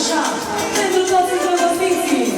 Așa, pentru toți îndrăgostiții.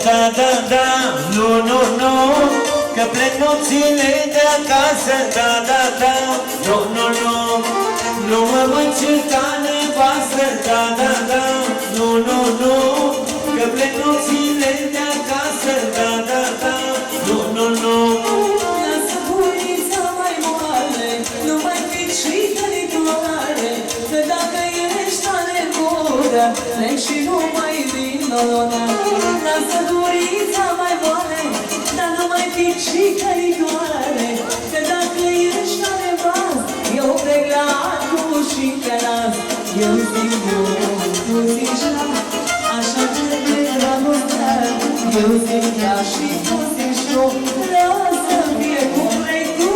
Da, da, da, nu, nu, nu, că plec nopțile de acasă, da, da, da, nu, nu, nu, nu mă măncerca nevastă, da, da, da, nu, nu, nu, că plec nopțile de acasă, da, da, da, nu, nu, nu. Lasă bunița mai moale, nu mai fi frică de doare, că dacă ești tare bună, plec și nu mai vin luna. Lasă bunița mai moale, dar nu mai fi frică de doare, că dacă ești tare vaz, eu plec la acum și te las. Eu zic eu, tu zici la, așa trebuie dragostea. Eu zic ea și tu zici nu, lasă fie cum vrei tu.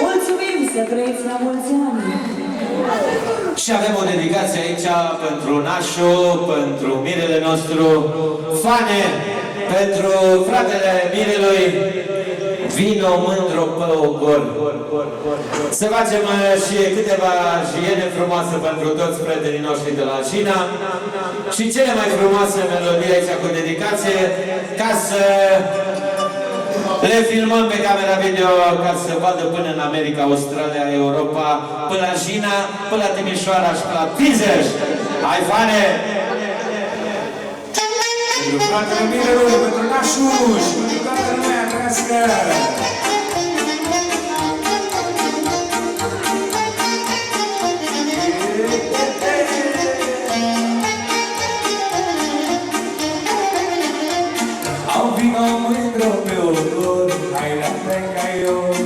Mulțumim, să trăiți la mulți ani! Și avem o dedicație aici pentru Nașu, pentru mirele nostru, Fane, pentru fratele mirelui, vino mândro pe ogor. Să facem și câteva jiene frumoase pentru toți prietenii noștri de la Cina și cele mai frumoase melodii aici cu dedicație, ca să Le filmăm pe camera video ca să vadă până în America, Australia, Europa, până la Jina, până la Timișoara și până la Pizăș. Hai, fane! Pentru fratele Mirelui, pentru nașuși, pentru toată lumea, trăiască! Au vino mândră pe ogor, hai la precaion,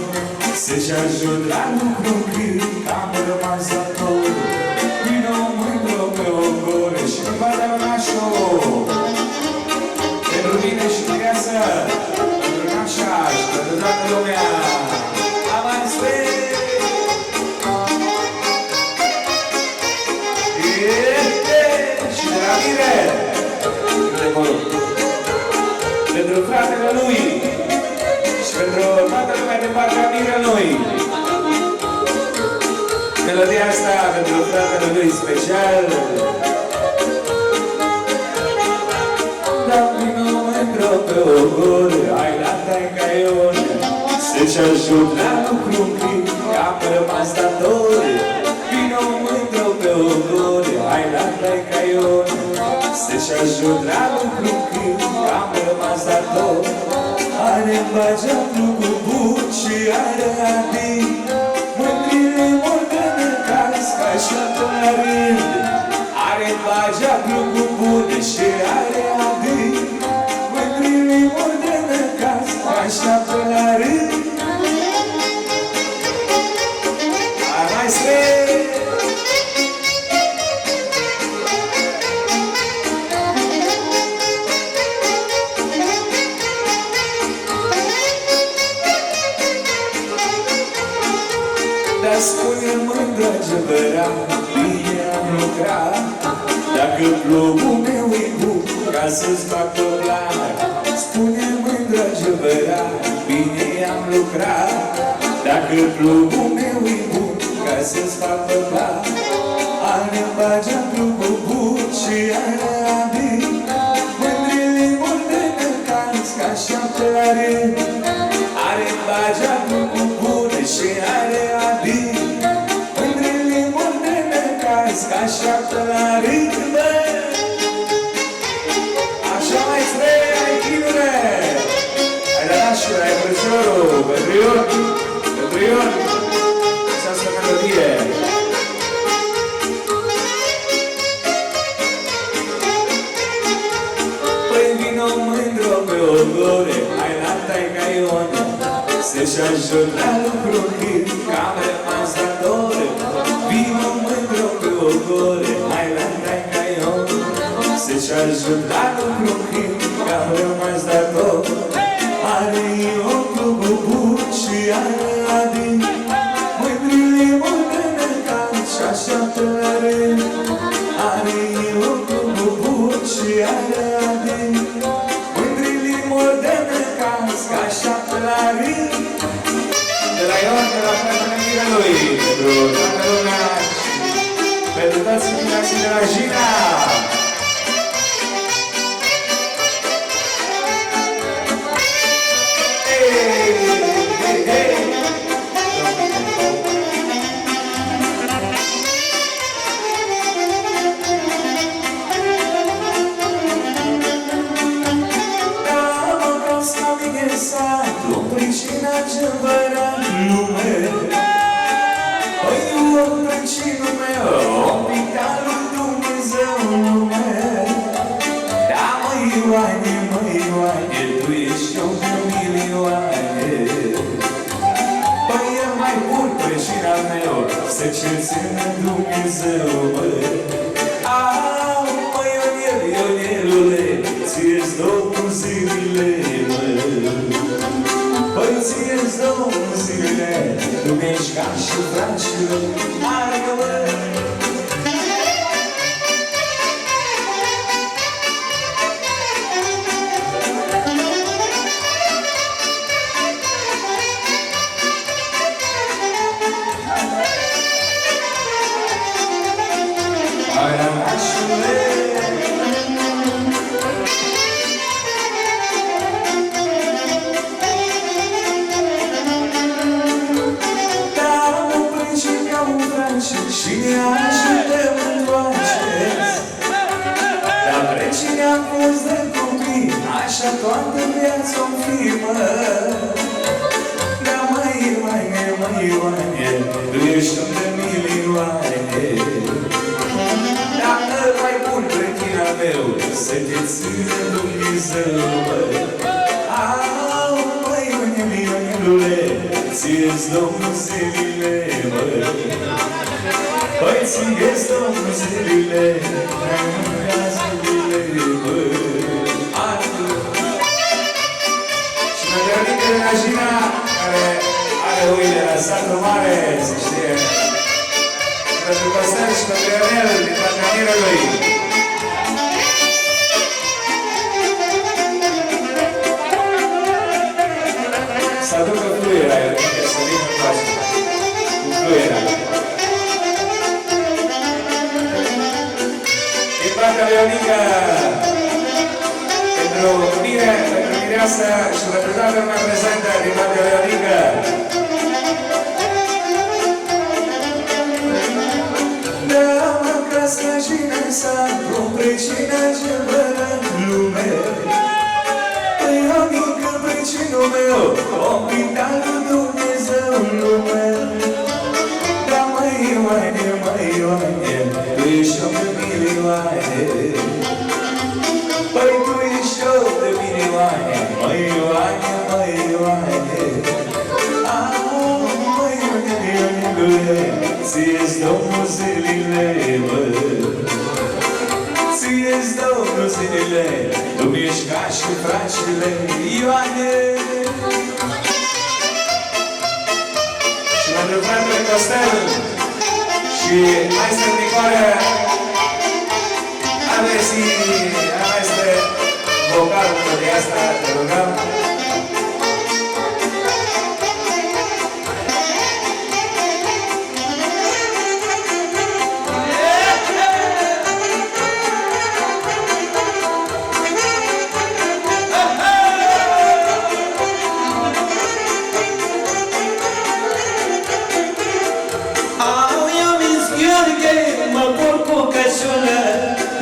să-și ajut la lucru când am rămas dator. Vino mândră pe ogor și va da nașul. Pentru mine și mireasă, pentru nașa și pentru toată lumea. Avansă! Și de la mine! Pentru fratele lui și pentru toată lumea din partea Mirelui. Melodia asta pentru fratele lui special. Da vino mândră pe ogor, hai la trecaion, să-și ajut la lucru când am rămas dator. Vino mândră pe ogor, hai la trecaion, să-și ajut la lucru când am rămas dator. Are-mi bagea lucru bun și are adin, mândrile mordene care ca șapte la rând. Are-mi bagea lucru bun și are adin, mândrile mordene ca șapte la rând. Hai să spune mândră ce vărea, bine am lucrat. Dacă plugul meu e bun, ca să-ți fac tot clar. Spune mândră ce vărea, bine am lucrat. Dacă plugul meu e bun, ca să-ți fac tot clar. Are-mi bagea plugul bun și are adin, mândrile murdene canți ca șapte la rând. Are-mi bagea plugul bun și are adin, mândrile murdene canți ca șapte la rând. Așa mai spre, ai chinule! Hai la nașule, ai frățiorul, pentru Ion, pentru Ion, această melodie. Păi vino mândră pe ogore, hai la trecaion, să-și ajut la lucru când am rămas dator. Vino mândră pe ogore, hai la trecaion, să-și ajut la lucru când am rămas dator. Are Ion plugul bun și are adin, mândrile murdene canți și așteaptă la rând. Are Ion plugul bun și are adin, mândrile murdene canți ca așteaptă la rând. De la Ion, de la fratele Mirelui, pentru toată lumea, pentru toți invitații de la Jina. Să ce țină Dumnezeu, mă. Au, mă, Ionel, Ionelule, ție-ți Domnul zilele, mă. Păi ție-ți Domnul zilele, tu mi-ești ca și fraților, mare, mă. și ne ajutăm întoarce. Dar pre cine am fost de copii, așa toată viața-o fi, mă. Dar mai Ioane, tu ești om de milioane. Dacă mai bun prechina meu, să te țină Dumnezeu, mă. Au, măi, Ionelule, ție-ți Domnul zilele, mă. Păi ție-ți Domnul zilele, zilele, mă. Și mă gândică de la Gina, care are uile la satul mare, să știe. Pentru Costel și pentru Ionel, din partea lui. Să aducă fluiera, Ionel, să vină în pașă. Cu fluiera. Din partea lui Ionica, pentru mine, pentru mireasă și pentru toată lumea prezentă, din partea lui Ionica. Slăjina sa, cum pricina ce vără în lume. Păi Ionica, pricinul meu, om pintat cu Dumnezeu în lume. Dar măi Ioane, tu ești om de milioane. Păi tu ești om de milioane, măi Ioane. Au, măi Ionelule, ție-ți Domnul zilele, mă. Ție-ți Domnul zilele, tu mi-ești ca și fracile, Ioane. Și pentru fratele Costel și maestre Nicoare, aveți maestre vocalul de asta, te rugăm.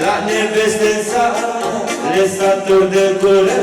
La neveste-n sale, saturi de gură,